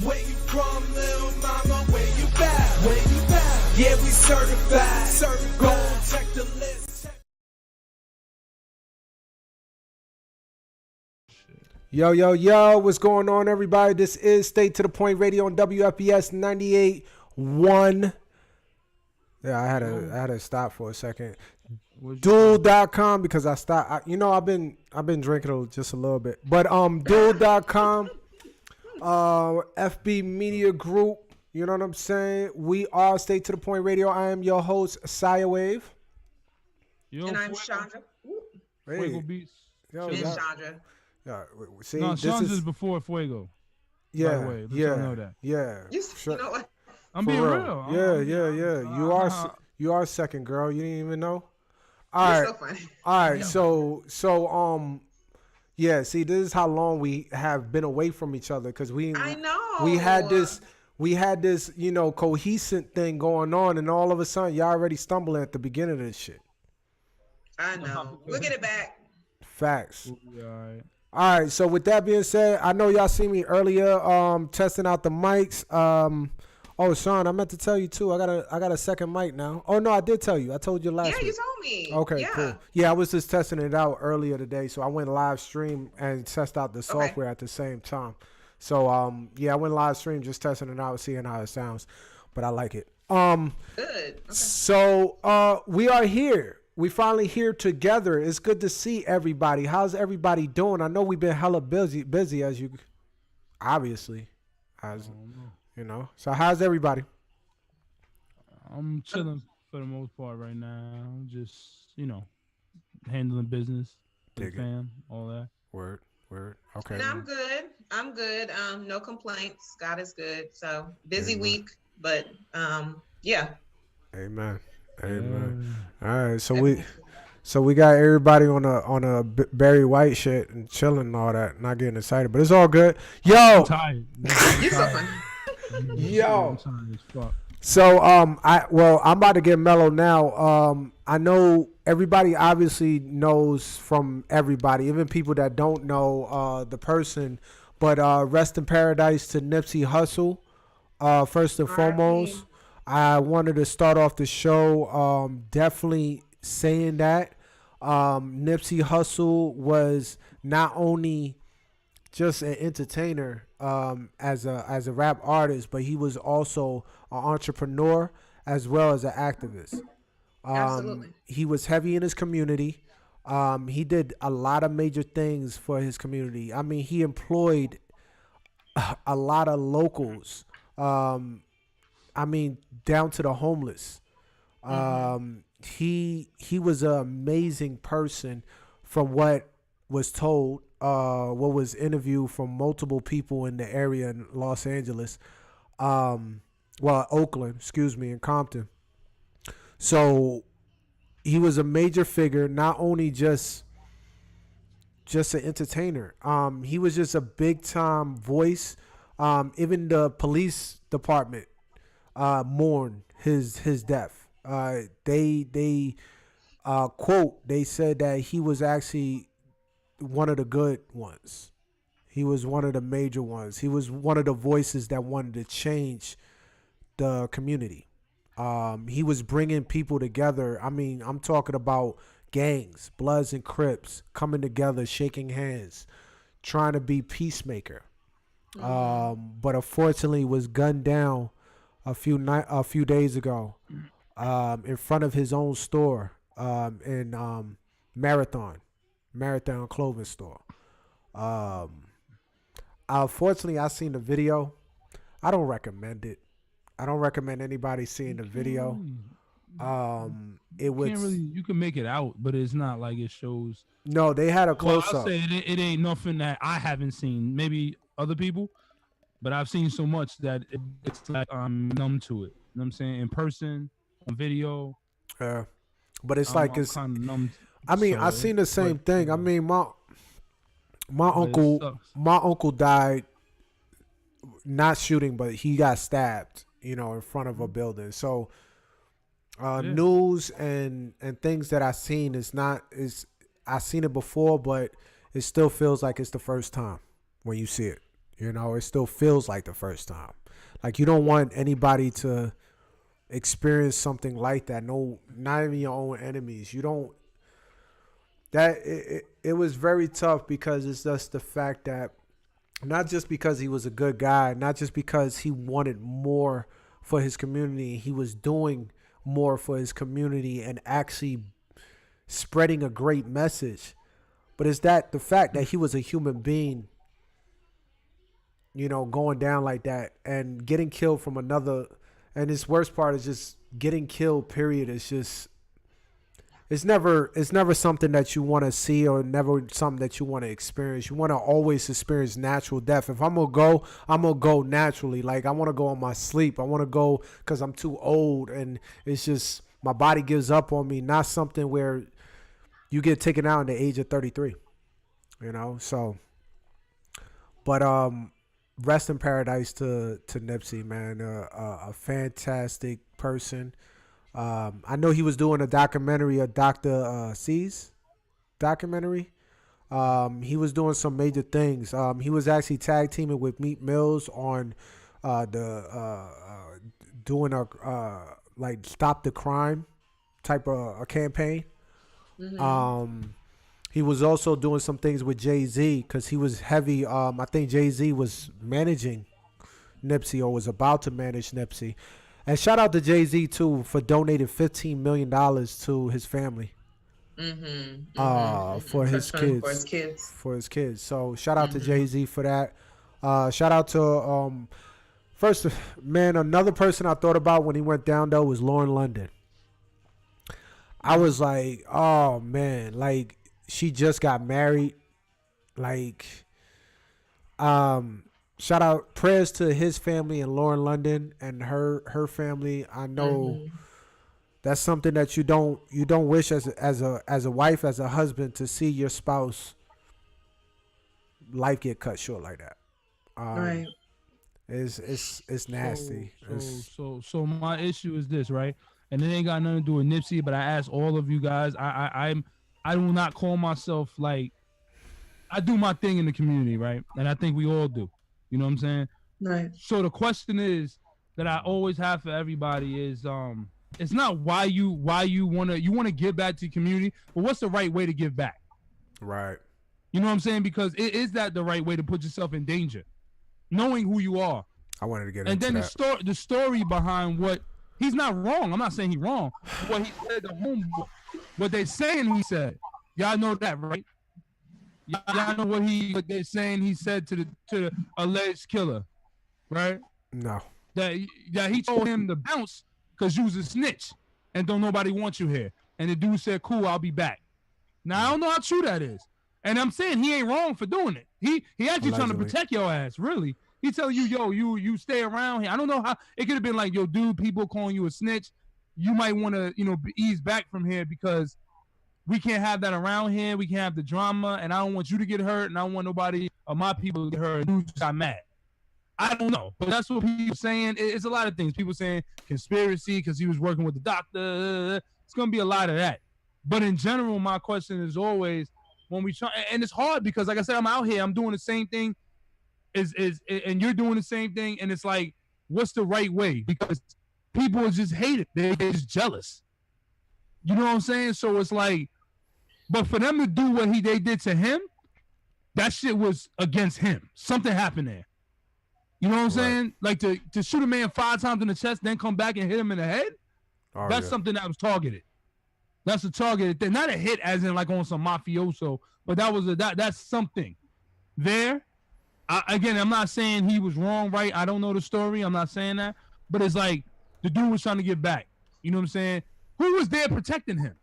Where you from, little mama? Where you bound? Where you bound? Yeah, we certified. Go on, check the list. Yo, what's going on, everybody? This is State to the Point Radio on WFBS 98.1. Yeah, I had to stop for a second. Duel.com because I stopped. I've been drinking just a little bit. But Duel.com, FB Media Group, you know what I'm saying? We are State to the Point Radio. I am your host, Saya Wave. And I'm Chandra. Fuego Beats. And Chandra. Yeah, see, no, this Chandra's before Fuego. Yeah, know that. You know what? I'm being real. Yeah. You are second, girl. You didn't even know. All right. So funny. All right. So yeah. See, this is how long we have been away from each other because I know we had this cohesive thing going on, and all of a sudden y'all already stumbling at the beginning of this shit. I know. We'll get it back. Facts. All right. All right, so with that being said, I know y'all see me earlier testing out the mics. Sean, I meant to tell you too. I got a second mic now. Oh no, I did tell you. I told you last week. Yeah, you told me. Okay, cool. Yeah, I was just testing it out earlier today, so I went live stream and test out the software at the same time. So I went live stream just testing it out, seeing how it sounds, but I like it. Good. Okay. So we are here. We finally here together. It's good to see everybody. How's everybody doing? I know we've been hella busy as you, obviously, So how's everybody? I'm chilling for the most part right now. Just handling business, the fam, all that. Word. Okay. And I'm good. No complaints. God is good. So busy week, but yeah. Amen. All right, so we got everybody on a Barry White shit and chilling and all that, not getting excited, but it's all good. Yo, I'm tired. You're so funny. Yo. I'm tired as fuck. So I'm about to get mellow now. I know everybody obviously knows from everybody, even people that don't know the person, but rest in paradise to Nipsey Hussle. First and foremost. I wanted to start off the show definitely saying that Nipsey Hussle was not only just an entertainer as a rap artist, but he was also an entrepreneur as well as an activist. Absolutely. He was heavy in his community. He did a lot of major things for his community. I mean, he employed a lot of locals. Down to the homeless. He was an amazing person from what was told, what was interviewed from multiple people in the area in Los Angeles. Oakland, and Compton. So he was a major figure, not only just an entertainer. He was just a big time voice. Even the police department mourn his death. They quote, they said that he was actually one of the good ones. He was one of the major ones. He was one of the voices that wanted to change the community. He was bringing people together. I mean, I'm talking about gangs, Bloods and Crips coming together, shaking hands, trying to be peacemaker. But unfortunately was gunned down a few days ago in front of his own store in Marathon clothing store. Unfortunately, I seen the video. I don't recommend it. I don't recommend anybody seeing the video. It was you can make it out, but it's not like it shows. No, they had a close I'll up. say it ain't nothing that I haven't seen. Maybe other people. But I've seen so much that it's like I'm numb to it. You know what I'm saying? In person, on video. Yeah. But it's like it's kind of numb. I mean, I seen the same thing. I mean, my uncle died not shooting, but he got stabbed, in front of a building. So news and things that I seen I seen it before, but it still feels like it's the first time when you see it. You know, it still feels like the first time. Like you don't want anybody to experience something like that. No, not even your own enemies. You don't. That it was very tough because it's just the fact that not just because he was a good guy, not just because he wanted more for his community, he was doing more for his community and actually spreading a great message. But it's that the fact that he was a human being, you know, going down like that and getting killed from another. And his worst part is just getting killed, period. It's just, it's never something that you want to see or never something that you want to experience. You want to always experience natural death. If I'm going to go naturally. Like I want to go on my sleep. I want to go because I'm too old and it's just my body gives up on me. Not something where you get taken out at the age of 33, you know? So, but, rest in paradise to Nipsey, man. A fantastic person. I know he was doing a documentary, a Dr. C's documentary. He was doing some major things. He was actually tag teaming with Meat Mills on doing a like stop the crime type of a campaign. Mm-hmm. He was also doing some things with Jay-Z because he was heavy. I think Jay-Z was managing Nipsey or was about to manage Nipsey. And shout out to Jay-Z, too, for donating $15 million to his family. For his kids. For his kids. So shout out to Jay-Z for that. Shout out to, first, man, another person I thought about when he went down, though, was Lauren London. I was like, oh, man, like, she just got married. Like, shout out, prayers to his family and Lauren London and her family. I know that's something that you don't wish as a wife, as a husband, to see your spouse life get cut short like that. Right. It's nasty. So my issue is this, right? And it ain't got nothing to do with Nipsey, but I ask all of you guys. I do not call myself like, I do my thing in the community, right? And I think we all do. You know what I'm saying? Right. So the question is that I always have for everybody is, it's not why you want to give back to the community, but what's the right way to give back? Right. You know what I'm saying? Because is that the right way to put yourself in danger? Knowing who you are. I wanted to get into that. And then the story behind what, he's not wrong. I'm not saying he's wrong. What he said to homeboy, what they saying he said. Y'all know that, right? Y'all know what they're saying he said to the alleged killer, right? No. That he told him to bounce because you was a snitch and don't nobody want you here. And the dude said, cool, I'll be back. Now I don't know how true that is. And I'm saying he ain't wrong for doing it. He actually trying to protect your ass, really. He tell you, yo, you stay around here. I don't know how it could have been like, yo, dude, people calling you a snitch. You might want to, ease back from here because we can't have that around here. We can't have the drama, and I don't want you to get hurt, and I don't want nobody of my people to get hurt. You just got mad. I don't know, but that's what people saying. It's a lot of things. People saying conspiracy because he was working with the doctor. It's gonna be a lot of that. But in general, my question is always when we try, and it's hard because, like I said, I'm out here. I'm doing the same thing, and you're doing the same thing, and it's like, what's the right way? Because people just hate it. They're just jealous. You know what I'm saying? So it's like, but for them to do what they did to him, that shit was against him. Something happened there. You know what I'm saying? Like to shoot a man 5 times in the chest, then come back and hit him in the head. That's something that was targeted. That's a targeted thing, not a hit as in like on some mafioso, but that's something there. Again, I'm not saying he was wrong, right? I don't know the story. I'm not saying that, but it's like the dude was trying to get back. You know what I'm saying? Who was there protecting him?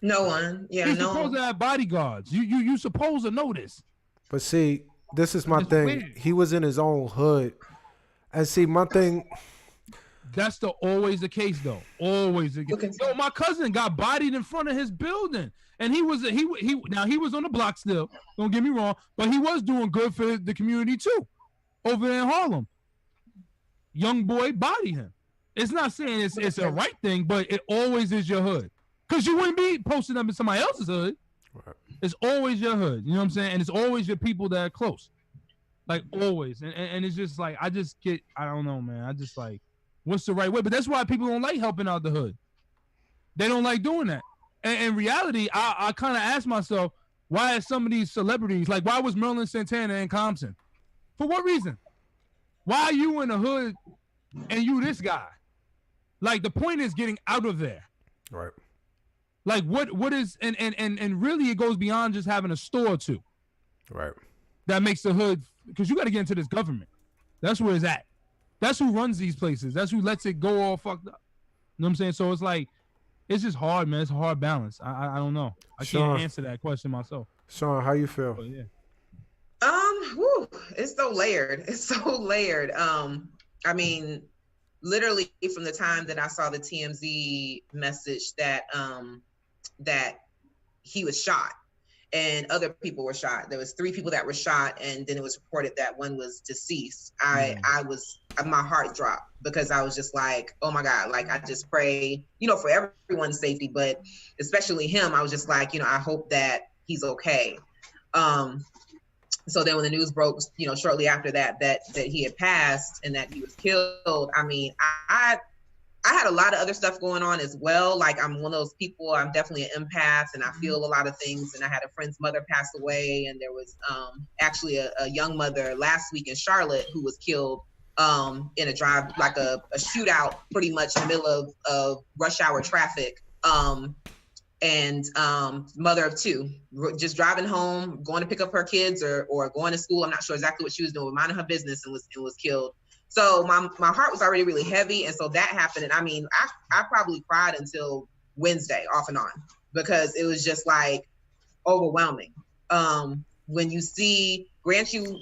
No one. Yeah, He's supposed to have bodyguards. You supposed to know this. But see, this is my thing. Weird. He was in his own hood, and see, my thing. That's always the case, though. Always the case. Yo, my cousin got bodied in front of his building, and he was on the block still. Don't get me wrong, but he was doing good for the community too, over there in Harlem. Young boy bodied him. It's not saying it's a right thing, but it always is your hood. Because you wouldn't be posting up in somebody else's hood. Right. It's always your hood. You know what I'm saying? And it's always your people that are close. like always. And it's just like I don't know, man. I just like, what's the right way? But that's why people don't like helping out the hood. They don't like doing that. And in reality, I kind of ask myself, why are some of these celebrities, like why was Merlin Santana in Compton? For what reason? Why are you in the hood and you this guy? Like the point is getting out of there. Right. Like what is and really it goes beyond just having a store or two. Right. That makes the hood, because you got to get into this government. That's where it's at. That's who runs these places. That's who lets it go all fucked up. You know what I'm saying? So it's like, it's just hard, man. It's a hard balance. I don't know. I can't answer that question myself. Sean, how you feel? But yeah. It's so layered. It's so layered. I mean, literally from the time that I saw the TMZ message that that he was shot and other people were shot. There was 3 people that were shot, and then it was reported that one was deceased. I was, my heart dropped, because I was just like, oh my God, like I just pray, for everyone's safety, but especially him. I was just like, I hope that he's okay. So then when the news broke, shortly after that he had passed and that he was killed, I mean, I had a lot of other stuff going on as well. Like I'm one of those people, I'm definitely an empath and I feel a lot of things. And I had a friend's mother pass away, and there was actually a young mother last week in Charlotte who was killed in a drive, like a shootout pretty much in the middle of rush hour traffic. And mother of 2, just driving home, going to pick up her kids or going to school. I'm not sure exactly what she was doing, minding her business, and was killed. So my heart was already really heavy. And so that happened. And I mean, I probably cried until Wednesday off and on, because it was just like overwhelming. When you see, grant you,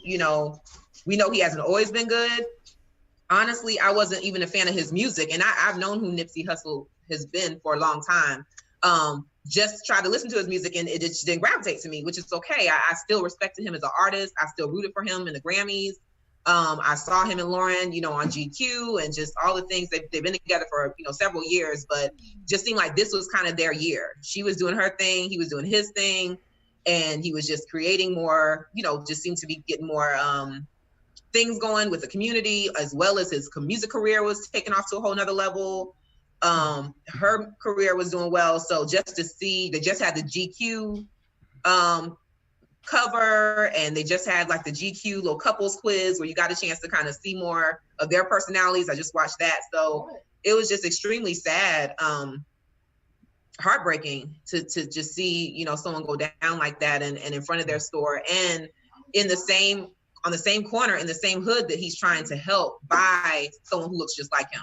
we know he hasn't always been good. Honestly, I wasn't even a fan of his music. And I've known who Nipsey Hussle has been for a long time. Just tried to listen to his music and it just didn't gravitate to me, which is okay. I still respected him as an artist. I still rooted for him in the Grammys. I saw him and Lauren, on GQ, and just all the things. They've been together for, several years, but just seemed like this was kind of their year. She was doing her thing, he was doing his thing, and he was just creating more, just seemed to be getting more things going with the community, as well as his music career was taking off to a whole nother level. Her career was doing well. So just to see, they just had the GQ cover, and they just had like the GQ little couples quiz where you got a chance to kind of see more of their personalities. I just watched that. So it was just extremely sad, heartbreaking to just see, someone go down like that and in front of their store, and on the same corner in the same hood that he's trying to help, by someone who looks just like him.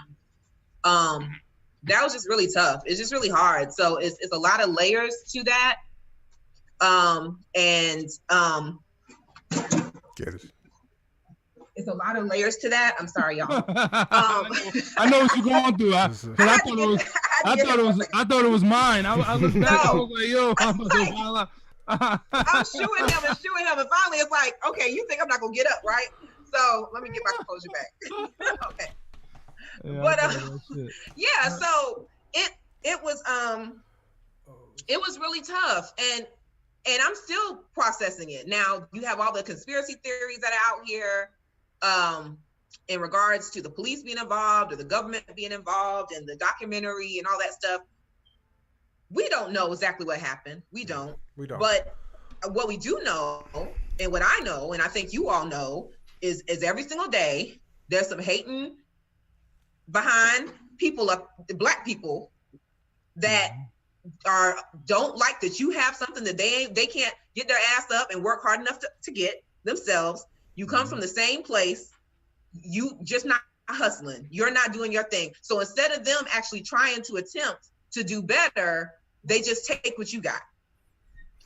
That was just really tough. It's just really hard. So it's a lot of layers to that. Get it. It's a lot of layers to that. I'm sorry, y'all. I know what you're going through. I thought it was mine. I looked back. I was like, yo, I'm shooing him. And finally it's like, okay, you think I'm not gonna get up, right? So let me get my composure back. Okay. Yeah, but yeah, so it was really tough, and I'm still processing it. Now you have all the conspiracy theories that are out here in regards to the police being involved or the government being involved and the documentary and all that stuff. We don't know exactly what happened. We don't. But what we do know, and what I know, and I think you all know, is every single day there's some hating behind people, Black people, that don't like that you have something that they can't get their ass up and work hard enough to get themselves. You come from the same place, you just not hustling, you're not doing your thing. So instead of them actually trying to attempt to do better, they just take what you got.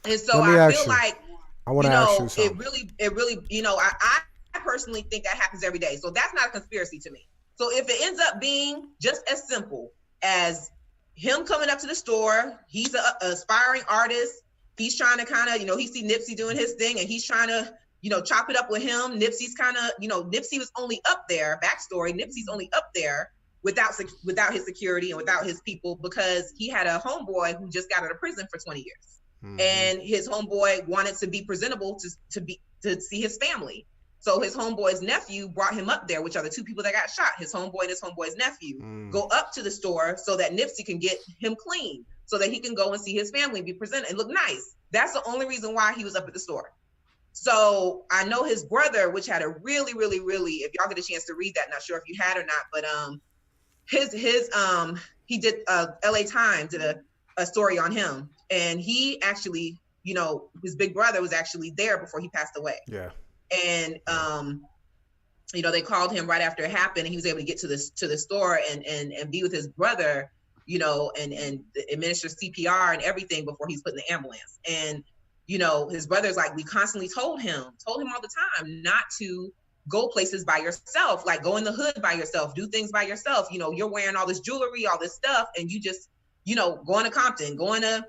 And so I feel like, I want to ask you something. it really, I personally think that happens every day. So that's not a conspiracy to me. So if it ends up being just as simple as him coming up to the store, he's an aspiring artist. He's trying to kind of, he see Nipsey doing his thing and he's trying to, chop it up with him. Nipsey's kind of, Nipsey was only up there, backstory, Nipsey's only up there without his security and without his people, because he had a homeboy who just got out of prison for 20 years. Mm-hmm. And his homeboy wanted to be presentable to see his family. So his homeboy's nephew brought him up there, which are the two people that got shot. His homeboy and his homeboy's nephew go up to the store so that Nipsey can get him clean, so that he can go and see his family, be presented and look nice. That's the only reason why he was up at the store. So I know his brother, which had a really, really, really, if y'all get a chance to read that, not sure if you had or not, but he did LA Times did a story on him, and he actually, you know, his big brother was actually there before he passed away. Yeah. And you know, they called him right after it happened, and he was able to get to the store and be with his brother, you know, and administer CPR and everything before he's put in the ambulance. And you know, his brother's like, we constantly told him all the time not to go places by yourself, like go in the hood by yourself, do things by yourself. You know, you're wearing all this jewelry, all this stuff, and you just, you know, going to Compton, going to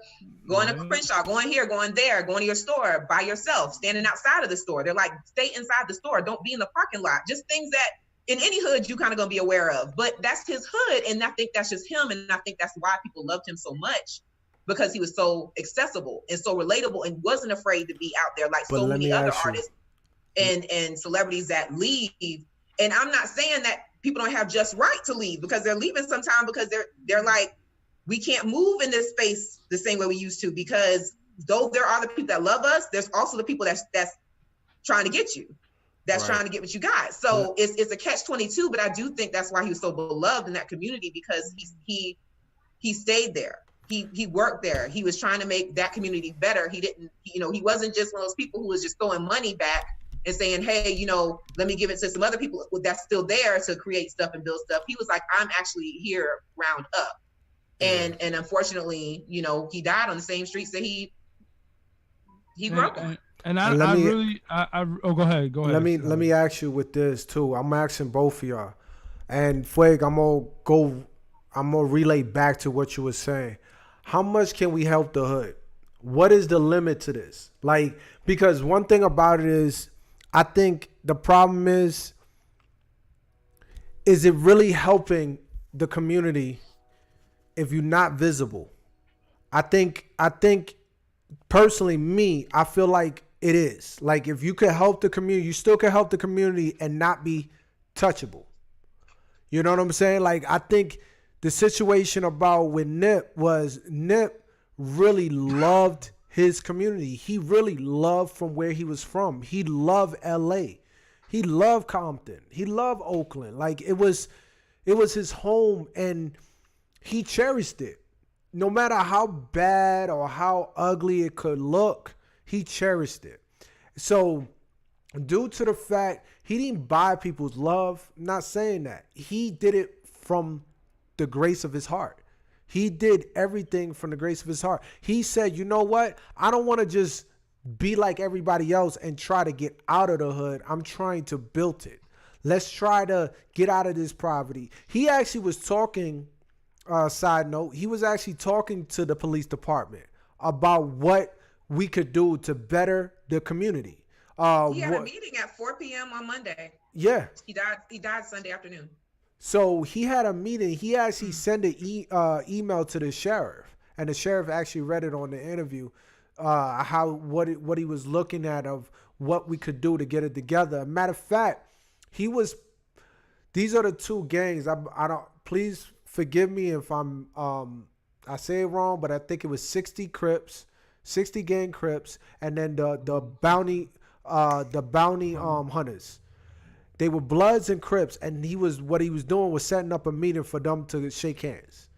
Crenshaw, going here, going there, going to your store by yourself, standing outside of the store. They're like, stay inside the store, don't be in the parking lot. Just things that in any hood you kind of gonna be aware of. But that's his hood, and I think that's just him, and I think that's why people loved him so much, because he was so accessible and so relatable and wasn't afraid to be out there like so many other artists and celebrities that leave. And I'm not saying that people don't have just right to leave, because they're leaving sometimes because they're like, we can't move in this space the same way we used to, because though there are the people that love us, there's also the people that's trying to get you, that's trying to get what you got. So it's a catch-22, but I do think that's why he was so beloved in that community, because he stayed there. He worked there. He was trying to make that community better. He didn't, you know, he wasn't just one of those people who was just throwing money back and saying, hey, you know, let me give it to some other people that's still there to create stuff and build stuff. He was like, I'm actually here round up. And unfortunately, you know, he died on the same streets that he grew up on. And go ahead. Let me ask you with this too. I'm asking both of y'all. And Fueg, I'm gonna relay back to what you were saying. How much can we help the hood? What is the limit to this? Like, because one thing about it is, I think the problem is it really helping the community if you're not visible? I think personally, I feel like it is. Like, if you could help the community, you still can help the community and not be touchable. You know what I'm saying? Like, I think the situation about with Nip was Nip really loved his community. He really loved from where he was from. He loved LA. He loved Compton. He loved Oakland. Like, it was his home, and he cherished it. No matter how bad or how ugly it could look, he cherished it. So due to the fact he didn't buy people's love, I'm not saying that. He did it from the grace of his heart. He did everything from the grace of his heart. He said, you know what? I don't want to just be like everybody else and try to get out of the hood. I'm trying to build it. Let's try to get out of this poverty. He actually was talking, side note, he was actually talking to the police department about what we could do to better the community. He had a meeting at 4 p.m. on Monday. Yeah. He died Sunday afternoon. So he had a meeting. He actually sent an email to the sheriff, and the sheriff actually read it on the interview, what he was looking at of what we could do to get it together. Matter of fact, these are the two gangs. I don't, please forgive me if I say it wrong, but I think it was 60 gang Crips, and then the bounty hunters. They were Bloods and Crips, and what he was doing was setting up a meeting for them to shake hands,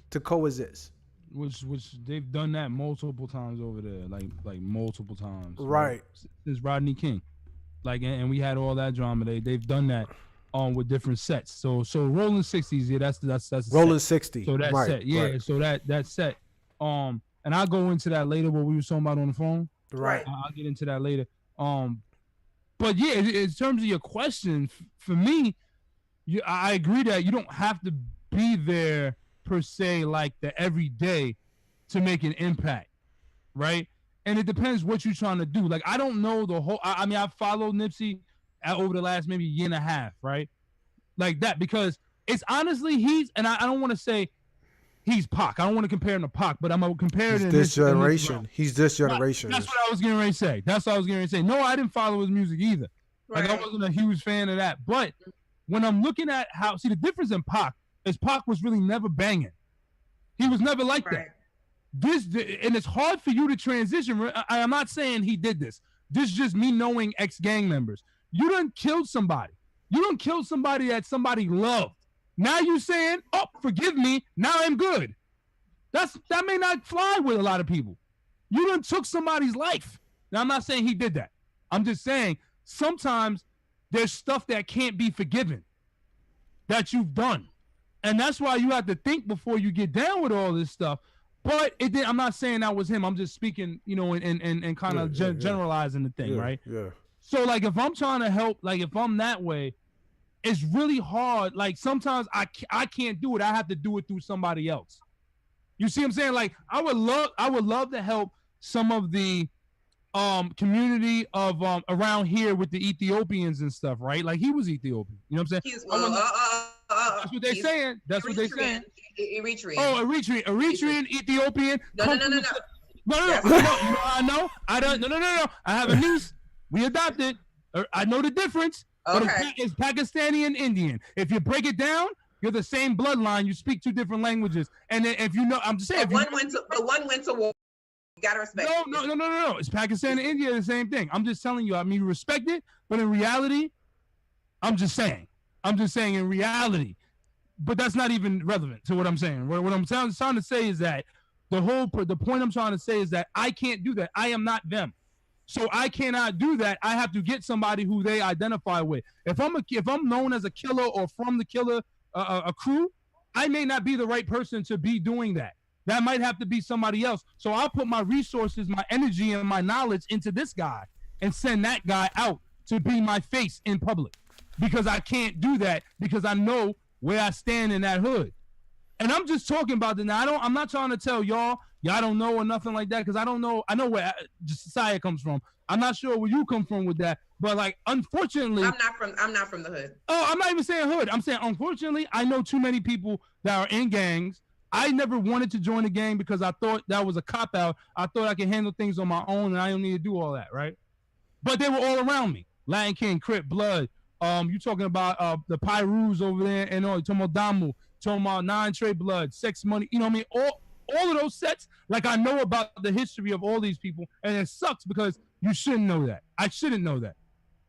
to coexist. Which they've done that multiple times over there, like multiple times. Right. Since Rodney King, like, and we had all that drama. They've done that with different sets. So Rolling 60s, yeah, that's Rolling 60. So that set, yeah. Right. So that set. And I'll go into that later. What we were talking about on the phone. Right. I'll get into that later. But yeah, in terms of your question, for me, I agree that you don't have to be there per se, like the every day, to make an impact, right? And it depends what you're trying to do. Like, I don't know the whole. I mean, I've followed Nipsey over the last maybe year and a half, right? Like that, because it's honestly and I don't want to say he's Pac. I don't want to compare him to Pac, but I'm gonna compare it. This generation. He's this generation. That's what I was getting ready to say. No, I didn't follow his music either. Like I wasn't a huge fan of that. But when I'm looking at how, see the difference in Pac is Pac was really never banging. He was never like that. And it's hard for you to transition. I'm not saying he did this. This is just me knowing ex-gang members. You done killed somebody. You done killed somebody that somebody loved. Now you saying, oh, forgive me, now I'm good. That may not fly with a lot of people. You done took somebody's life. Now, I'm not saying he did that. I'm just saying sometimes there's stuff that can't be forgiven that you've done. And that's why you have to think before you get down with all this stuff. But I'm not saying that was him. I'm just speaking, and kind of generalizing the thing, right? Yeah. So, like, if I'm trying to help, like, if I'm that way, it's really hard. Like, sometimes I can't do it. I have to do it through somebody else. You see what I'm saying? Like, I would love to help some of the community of around here with the Ethiopians and stuff, right? Like, he was Ethiopian. You know what I'm saying? That's what they're saying. That's what they're saying. Eritrean. Oh, Eritrean, Ethiopian. No. No. I know. I don't. No. I have a niece. We adopted. I know the difference. Okay. But it's Pakistani and Indian. If you break it down, you're the same bloodline. You speak two different languages. And then if you know, I'm just saying. One went to war. You gotta respect. No. It's Pakistan and India, the same thing. I'm just telling you. I mean, respect it, but in reality, I'm just saying in reality. But that's not even relevant to what I'm saying. What I'm trying to say is that the point I'm trying to say is that I can't do that. I am not them. So I cannot do that. I have to get somebody who they identify with. If I'm known as a killer or from the killer a crew, I may not be the right person to be doing that. That might have to be somebody else. So I'll put my resources, my energy, and my knowledge into this guy and send that guy out to be my face in public. Because I can't do that because I know where I stand in that hood. And I'm just talking about that now. I'm not trying to tell y'all don't know or nothing like that, because I don't know. I know where society comes from. I'm not sure where you come from with that. But like, unfortunately, I'm not from the hood. Oh, I'm not even saying hood. I'm saying, unfortunately, I know too many people that are in gangs. I never wanted to join a gang because I thought that was a cop-out. I thought I could handle things on my own and I don't need to do all that, right? But they were all around me. Latin King, Crip, Blood. You talking about the Pyrus over there, and you talking about Damu, talking about Nine Trey Blood, Sex Money. You know what I mean? All of those sets. Like, I know about the history of all these people, and it sucks because you shouldn't know that. I shouldn't know that.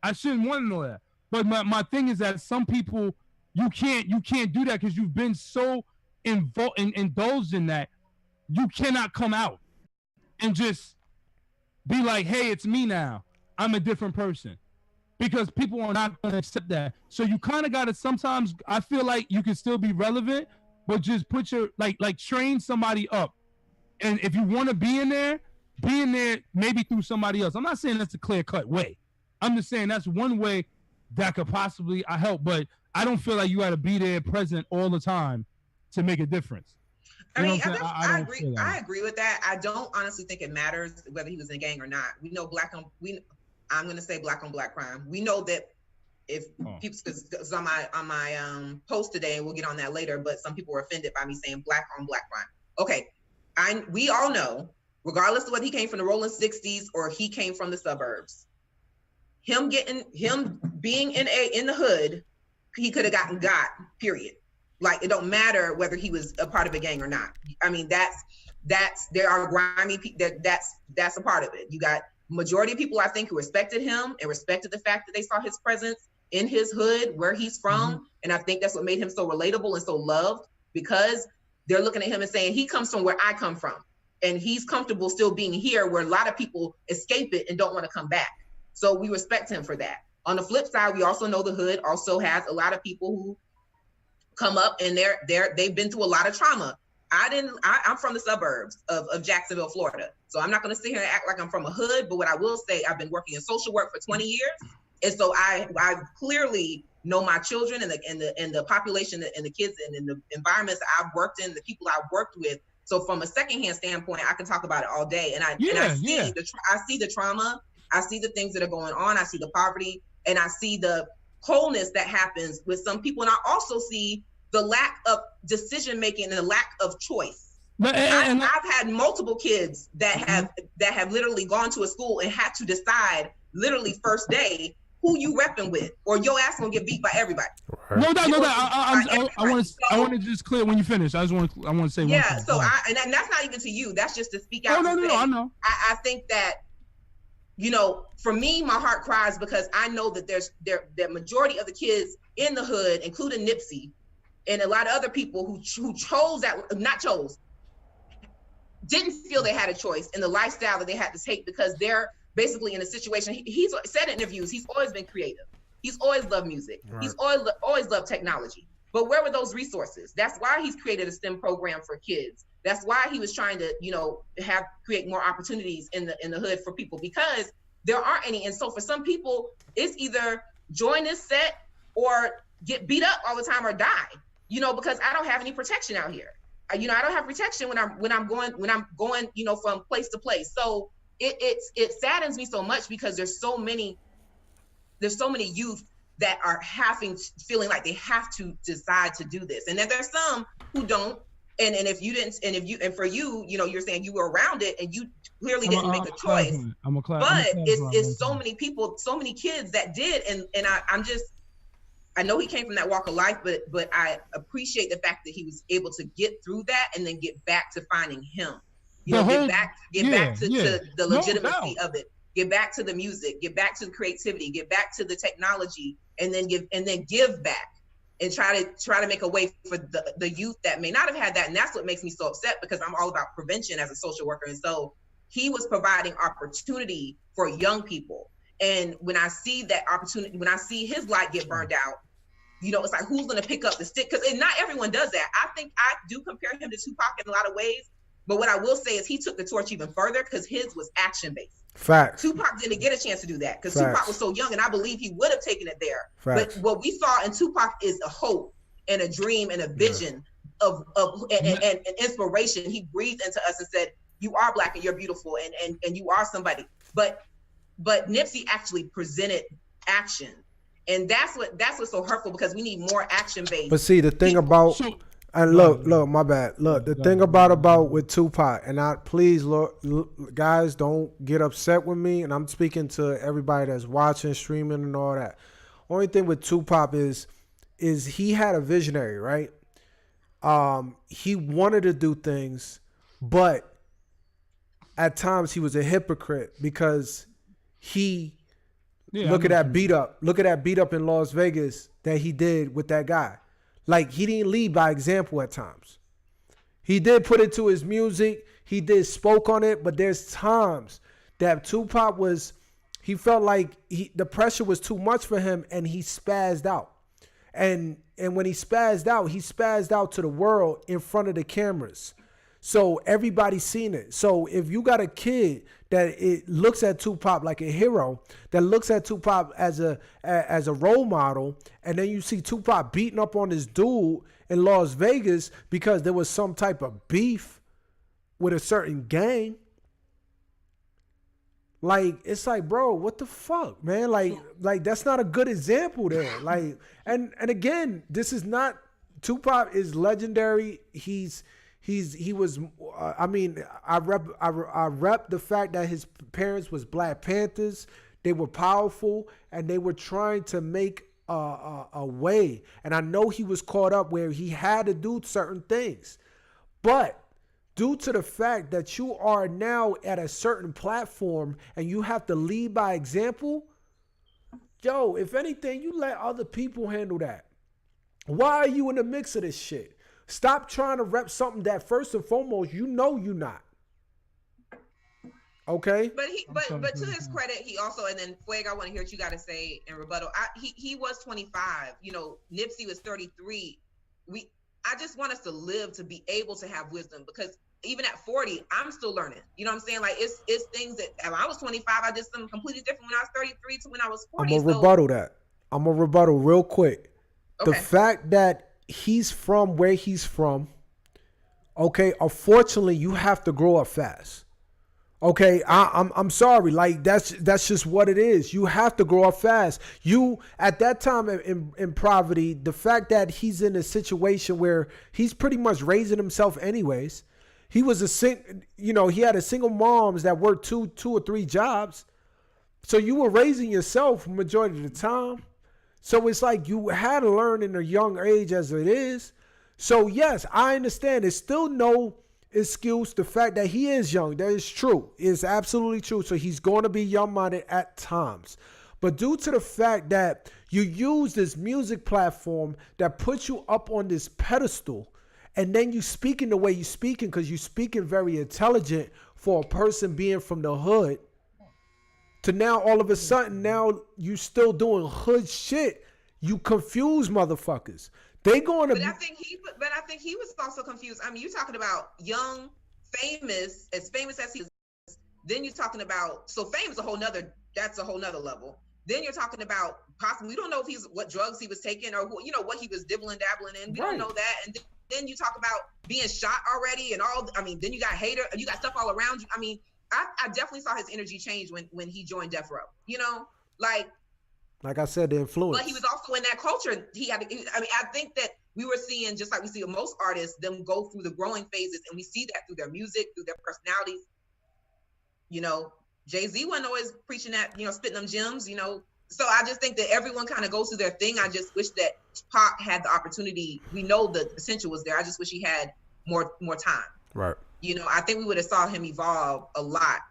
I shouldn't want to know that. But my thing is that some people you can't do that because you've been so indulged in that. You cannot come out and just be like, hey, it's me now. I'm a different person. Because people are not going to accept that. So you kind of got to sometimes, I feel like you can still be relevant, but just put your, like train somebody up. And if you want to be in there maybe through somebody else. I'm not saying that's a clear-cut way. I'm just saying that's one way that could possibly help. But I don't feel like you got to be there present all the time to make a difference. I mean, I agree. I agree with that. I don't honestly think it matters whether he was in a gang or not. We know I'm going to say black on black crime. We know that if people, because on my post today, and we'll get on that later, but some people were offended by me saying black on black crime. Okay, we all know, regardless of whether he came from the rolling 60s or he came from the suburbs, him being in the hood, he could have gotten got, period. Like, it don't matter whether he was a part of a gang or not. I mean, there are grimy people, that's a part of it. You got majority of people, I think, who respected him and respected the fact that they saw his presence in his hood, where he's from. Mm-hmm. And I think that's what made him so relatable and so loved, because they're looking at him and saying, he comes from where I come from. And he's comfortable still being here, where a lot of people escape it and don't want to come back. So we respect him for that. On the flip side, we also know the hood also has a lot of people who come up and they've been through a lot of trauma. I'm from the suburbs of Jacksonville, Florida. So I'm not going to sit here and act like I'm from a hood, but what I will say, I've been working in social work for 20 years. And so I clearly know my children and the population and the kids and the environments that I've worked in, the people I've worked with. So from a secondhand standpoint, I can talk about it all day. And I see the trauma, I see the things that are going on, I see the poverty, and I see the coldness that happens with some people. And I also see the lack of decision making and the lack of choice. I've had multiple kids that have literally gone to a school and had to decide literally first day, who you repping with, or your ass gonna get beat by everybody. No doubt. I want to just clear when you finish. I want to say one thing. So and that's not even to you. That's just to speak out. No, I know. I think that, for me, my heart cries because I know that the majority of the kids in the hood, including Nipsey, and a lot of other people who didn't feel they had a choice in the lifestyle that they had to take because they're basically in a situation. He's said in interviews, he's always been creative. He's always loved music. Right. He's always loved technology. But where were those resources? That's why he's created a STEM program for kids. That's why he was trying to, create more opportunities in the hood for people, because there aren't any. And so for some people, it's either join this set or get beat up all the time or die, because I don't have any protection out here. I don't have protection when I'm going, from place to place. So it saddens me so much because there's so many youth that are feeling like they have to decide to do this. And then there's some who don't. And if you didn't, and for you, you're saying you were around it and you clearly didn't make a choice. But it's so many people, so many kids that did. And I know he came from that walk of life, but I appreciate the fact that he was able to get through that and then get back to finding him. Get back to the legitimacy of it. Get back to the music. Get back to the creativity. Get back to the technology, and then give back and try to make a way for the youth that may not have had that. And that's what makes me so upset, because I'm all about prevention as a social worker. And so he was providing opportunity for young people. And when I see that opportunity, when I see his light get burned out, it's like, who's going to pick up the stick? Because not everyone does that. I think I do compare him to Tupac in a lot of ways. But what I will say is he took the torch even further because his was action-based. Facts. Tupac didn't get a chance to do that because Tupac was so young, and I believe he would have taken it there. Facts. But what we saw in Tupac is a hope and a dream and a vision of and inspiration. He breathed into us and said, "You are Black and you're beautiful, and you are somebody." But Nipsey actually presented action, and that's what's so hurtful, because we need more action-based. But see, the thing about and look, my bad. Look, the thing about with Tupac, and please, guys, don't get upset with me. And I'm speaking to everybody that's watching, streaming, and all that. Only thing with Tupac is he had a visionary, right? He wanted to do things, but at times he was a hypocrite because look at that beat up in Las Vegas that he did with that guy. Like, he didn't lead by example at times. He did put it to his music. He did spoke on it. But there's times that Tupac he felt like the pressure was too much for him, and he spazzed out. And when he spazzed out to the world in front of the cameras. So everybody's seen it. So if you got a kid that it looks at Tupac like a hero, that looks at Tupac as a role model, and then you see Tupac beating up on this dude in Las Vegas because there was some type of beef with a certain gang. Like, it's like, bro, what the fuck, man? Like that's not a good example there. Like, and again, this is not, Tupac is legendary. He was. I mean, I rep the fact that his parents was Black Panthers. They were powerful, and they were trying to make a way. And I know he was caught up where he had to do certain things, but due to the fact that you are now at a certain platform and you have to lead by example, yo, if anything, you let other people handle that. Why are you in the mix of this shit? Stop trying to rep something that first and foremost you're not. Okay. But to his credit, he also, and then Fueg, I want to hear what you got to say in rebuttal. He was 25. Nipsey was 33. I just want us to live to be able to have wisdom, because even at 40, I'm still learning. You know what I'm saying? Like, it's things that when I was 25, I did something completely different when I was 33 to when I was 40. I'm gonna rebuttal real quick. Okay. The fact that he's from where he's from, okay, unfortunately, you have to grow up fast. Okay, I'm sorry, like that's just what it is. You have to grow up fast. You at that time in poverty, the fact that he's in a situation where he's pretty much raising himself anyways. He was he had a single moms that worked two or three jobs. So you were raising yourself majority of the time. So it's like you had to learn in a young age as it is. So yes, I understand. It's still no excuse. The fact that he is young, that is true. It's absolutely true. So he's going to be young-minded at times. But due to the fact that you use this music platform that puts you up on this pedestal, and then you speaking the way you speaking because you speaking very intelligent for a person being from the hood, to now all of a sudden now you still doing hood shit. You confuse motherfuckers. They going to. But I think he was also confused. I mean, you're talking about young, famous as he is. Then you're talking about fame is that's a whole nother level. Then you're talking about possibly we don't know if what drugs he was taking or what he was dabbling in. We don't know that. And then you talk about being shot already and all. I mean, then you got you got stuff all around you. I mean, I definitely saw his energy change when he joined Death Row. Like I said, the influence. But he was also in that culture. I think that we were seeing, just like we see with most artists, them go through the growing phases, and we see that through their music, through their personalities. Jay-Z wasn't always preaching that, spitting them gems, So I just think that everyone kind of goes through their thing. I just wish that Pac had the opportunity. We know the potential was there. I just wish he had more time. Right. I think we would have saw him evolve a lot,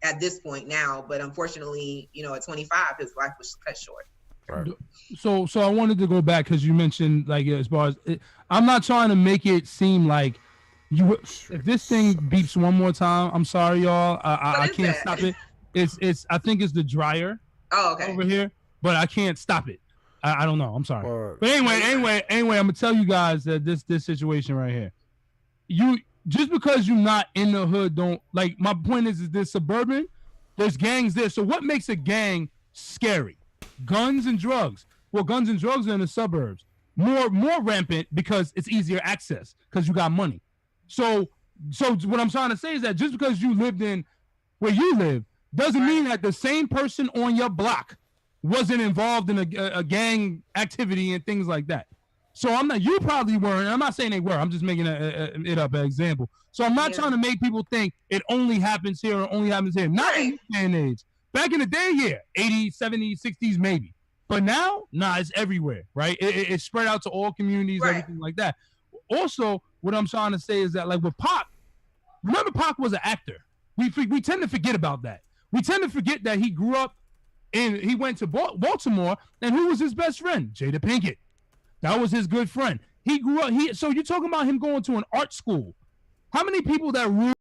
at this point now, but unfortunately, at 25, his life was cut short. Right. So I wanted to go back because you mentioned as far as I'm not trying to make it seem like if this thing beeps one more time, I'm sorry, y'all. I can't stop it. I think it's the dryer. Oh, okay. Over here, but I can't stop it. I don't know. I'm sorry. But anyway, I'm gonna tell you guys that this situation right here, just because you're not in the hood, don't like. My point is there's suburban, there's gangs there. So what makes a gang scary? Guns and drugs. Well, guns and drugs are in the suburbs. More rampant because it's easier access because you got money. So what I'm trying to say is that just because you lived in where you live doesn't mean that the same person on your block wasn't involved in a gang activity and things like that. So you probably weren't. I'm not saying they were. I'm just making it up as an example. So I'm not trying to make people think it only happens here or only happens here. Not in this day and age. Back in the day, 80s, 70s, 60s, maybe. But now, it's everywhere, right? It's spread out to all communities, everything like that. Also, what I'm trying to say is that, like with Pac, remember Pac was an actor. We tend to forget about that. We tend to forget that he grew up and he went to Baltimore, and who was his best friend? Jada Pinkett. That was his good friend. He grew up. So you're talking about him going to an art school. How many people that